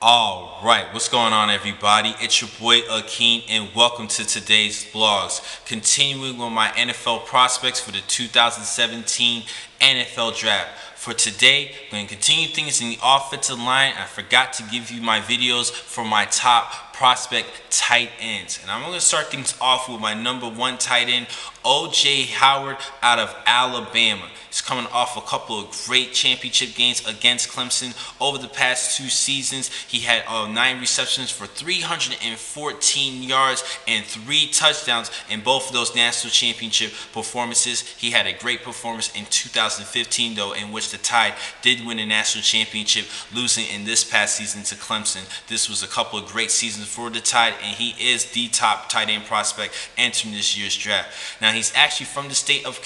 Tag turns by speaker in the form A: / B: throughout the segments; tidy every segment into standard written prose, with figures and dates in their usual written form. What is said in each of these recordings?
A: Alright, what's going on everybody? It's your boy Akeem and welcome to today's vlogs. Continuing with my NFL prospects for the 2017 NFL Draft. For today, I'm going to continue things in the offensive line. I forgot to give you my videos for my top prospect tight ends. And I'm going to start things off with my number one tight end, O.J. Howard out of Alabama. He's coming off a couple of great championship games against Clemson. Over the past 2 seasons, he had 9 receptions for 314 yards and 3 touchdowns in both of those national championship performances. He had a great performance in 2015, though, in which the Tide did win a national championship, losing in this past season to Clemson. This was a couple of great seasons for the Tide, and he is the top tight end prospect entering this year's draft. Now, he's actually from the state of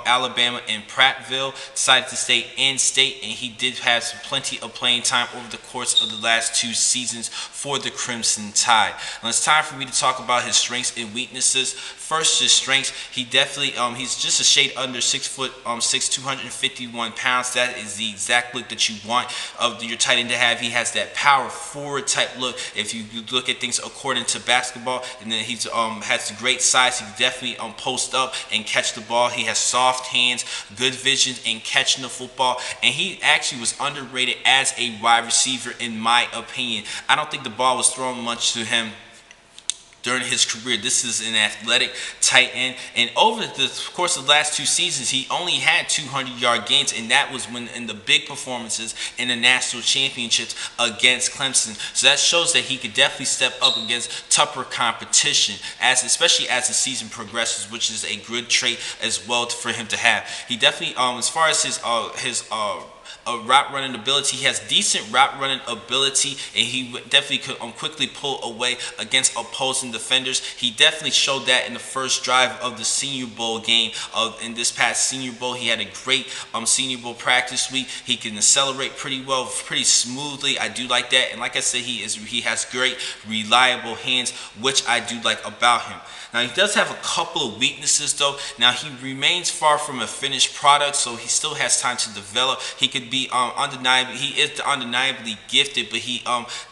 A: Alabama in Prattville, decided to stay in state, and he did have plenty of playing time over the course of the last 2 seasons for the Crimson Tide. Now, it's time for me to talk about his strengths and weaknesses. First, his strengths. He definitely, he's just a shade under 6'6", 251 pounds. That is the exact look that you want of your tight end to have. He has that power forward type look. If you look at things according to basketball, and then he's has great size. He can definitely post up and catch the ball. He has soft hands, good vision in catching the football, and he actually was underrated as a wide receiver in my opinion. I don't think the ball was thrown much to him during his career. This is an athletic tight end, and over the course of the last 2 seasons, he only had 200-yard gains, and that was when in the big performances in the national championships against Clemson. So that shows that he could definitely step up against tougher competition, especially as the season progresses, which is a good trait as well for him to have. He definitely, as far as his route running ability, he has decent route running ability, and he definitely could quickly pull away against opposing defenders. He definitely showed that in the first drive of the Senior Bowl game. In this past Senior Bowl, he had a great Senior Bowl practice week. He can accelerate pretty well, pretty smoothly. I do like that, and like I said, he has great, reliable hands, which I do like about him. Now, he does have a couple of weaknesses, though. Now, he remains far from a finished product, so he still has time to develop. He could be undeniably, he is undeniably gifted, but he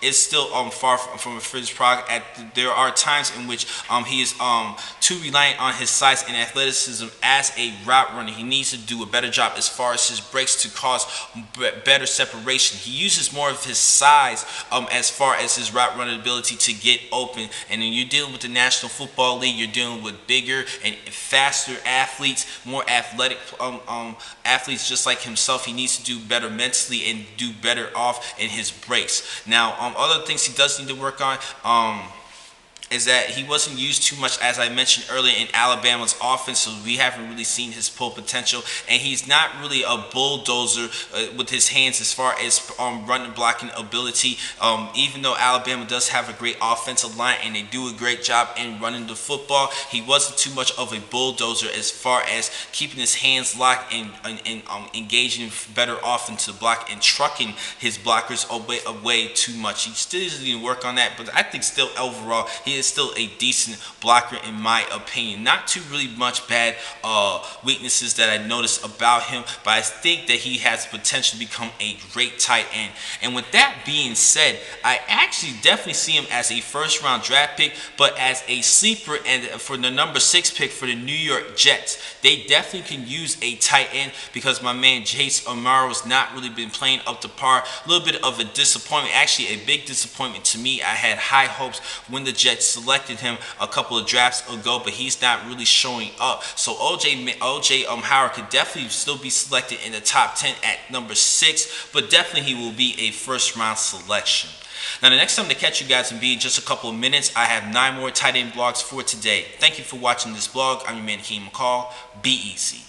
A: is still far from a finished product. There are times in which he is too reliant on his size and athleticism as a route runner. He needs to do a better job as far as his breaks to cause better separation. He uses more of his size as far as his route running ability to get open. And when you're dealing with the National Football League, you're dealing with bigger and faster athletes, more athletic athletes just like himself. He needs to do better mentally and do better off in his breaks. Now, other things he does need to work on is that he wasn't used too much, as I mentioned earlier, in Alabama's offense, so we haven't really seen his full potential, and he's not really a bulldozer with his hands as far as running blocking ability. Even though Alabama does have a great offensive line and they do a great job in running the football, he wasn't too much of a bulldozer as far as keeping his hands locked and engaging better off into the block and trucking his blockers away too much. He still needs to work on that, but I think still overall he is still a decent blocker in my opinion. Not too really much bad weaknesses that I noticed about him, but I think that he has potential to become a great tight end. And with that being said, I actually definitely see him as a first-round draft pick, but as a sleeper and for the number 6 pick for the New York Jets. They definitely can use a tight end because my man Chase Amaro has not really been playing up to par. A little bit of a disappointment, actually a big disappointment to me. I had high hopes when the Jets selected him a couple of drafts ago, but he's not really showing up. So O.J. Howard could definitely still be selected in the top 10 at number 6, but definitely he will be a first-round selection. Now, the next time to catch you guys will be in just a couple of minutes. I have 9 more tight end blogs for today. Thank you for watching this blog. I'm your man, Hakeem McCall. Be easy.